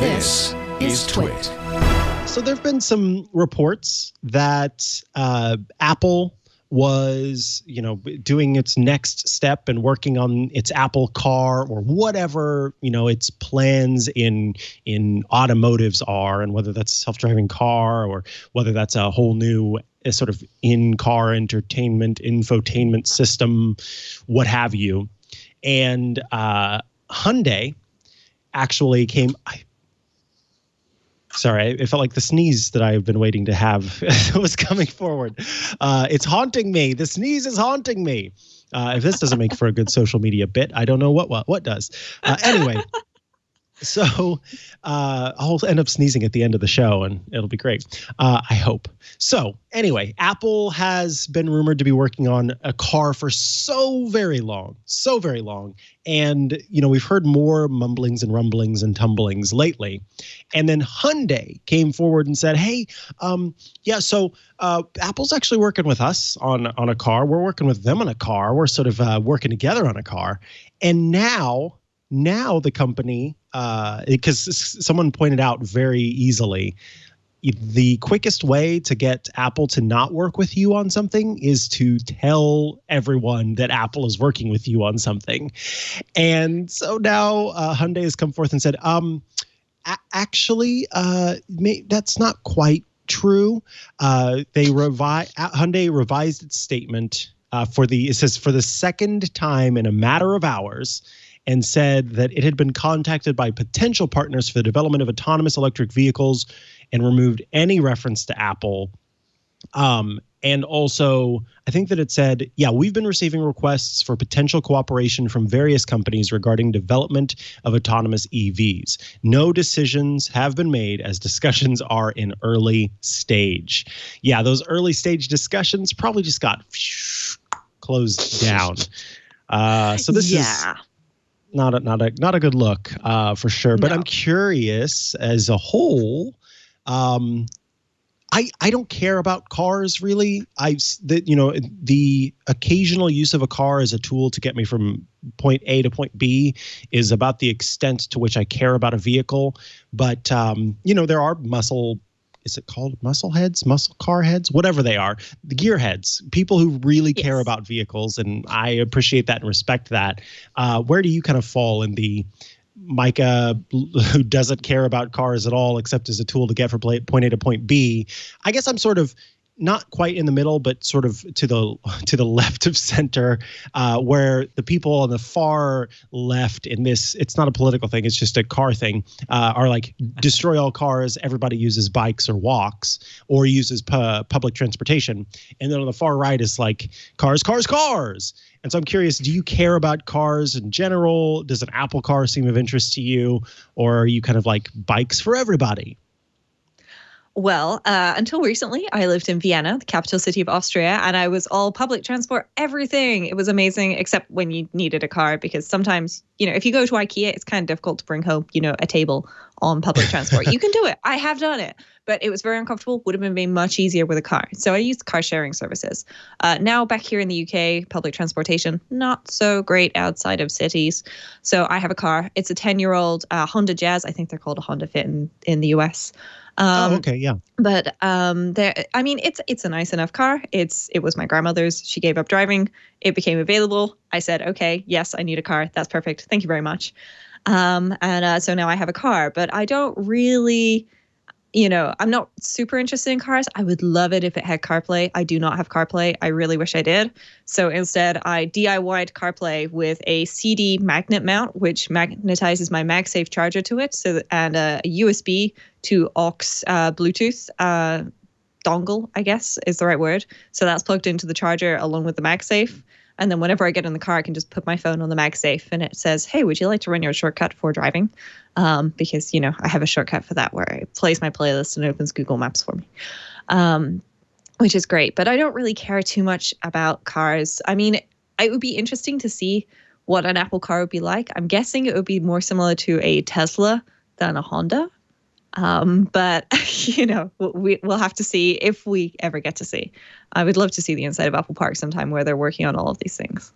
This is TWiT. So there have been some reports that Apple was, doing its next step and working on its Apple Car or whatever, its plans in automotives are, and whether that's a self-driving car or whether that's a whole new sort of in-car entertainment, infotainment system, what have you. And Hyundai actually came... Sorry, it felt like the sneeze that I've been waiting to have was coming forward. It's haunting me. The sneeze is haunting me. If this doesn't make for a good social media bit, I don't know what does. Anyway, so I'll end up sneezing at the end of the show, and it'll be great. I hope. So anyway, Apple has been rumored to be working on a car for so very long. And, we've heard more mumblings and rumblings and tumblings lately. And then Hyundai came forward and said, hey, so Apple's actually working with us on a car. We're working with them on a car. We're sort of working together on a car. And now the company, because someone pointed out very easily, the quickest way to get Apple to not work with you on something is to tell everyone that Apple is working with you on something. And so now Hyundai has come forth and said, actually, that's not quite true. Hyundai revised its statement for the second time in a matter of hours, and said that it had been contacted by potential partners for the development of autonomous electric vehicles and removed any reference to Apple. And also, I think that it said, we've been receiving requests for potential cooperation from various companies regarding development of autonomous EVs. No decisions have been made as discussions are in early stage. Yeah, those early stage discussions probably just got closed down. So this is not a good look for sure. But no. I'm curious as a whole. I don't care about cars really. The occasional use of a car as a tool to get me from point A to point B is about the extent to which I care about a vehicle. But there are is it called muscle car heads, whatever they are, the gearheads, people who really care about vehicles. And I appreciate that and respect that. Where do you kind of fall in the Mikah, who doesn't care about cars at all, except as a tool to get from point A to point B? I guess I'm sort of not quite in the middle, but sort of to the left of center, where the people on the far left in this, it's not a political thing, it's just a car thing, are like, destroy all cars, everybody uses bikes or walks or uses public transportation. And then on the far right is like, cars. And so I'm curious, do you care about cars in general? Does an Apple car seem of interest to you? Or are you kind of like bikes for everybody? Well, until recently, I lived in Vienna, the capital city of Austria, and I was all public transport, everything. It was amazing, except when you needed a car, because sometimes, if you go to IKEA, it's kind of difficult to bring home, a table on public transport. You can do it. I have done it, but it was very uncomfortable. Would have been much easier with a car. So I used car sharing services. Now back here in the UK, public transportation, not so great outside of cities. So I have a car. It's a 10-year-old Honda Jazz. I think they're called a Honda Fit in the US. Okay, yeah. But it's a nice enough car. It was my grandmother's. She gave up driving. It became available. I said, okay, yes, I need a car. That's perfect. Thank you very much. So now I have a car, but I don't really, I'm not super interested in cars. I would love it if it had CarPlay. I do not have CarPlay. I really wish I did. So instead, I DIY'd CarPlay with a CD magnet mount, which magnetizes my MagSafe charger to it, and a USB to aux Bluetooth dongle, I guess is the right word. So that's plugged into the charger along with the MagSafe. And then whenever I get in the car, I can just put my phone on the MagSafe and it says, hey, would you like to run your shortcut for driving? Because, I have a shortcut for that where it plays my playlist and opens Google Maps for me, which is great. But I don't really care too much about cars. I mean, it would be interesting to see what an Apple car would be like. I'm guessing it would be more similar to a Tesla than a Honda. But, we'll have to see if we ever get to see. I would love to see the inside of Apple Park sometime where they're working on all of these things.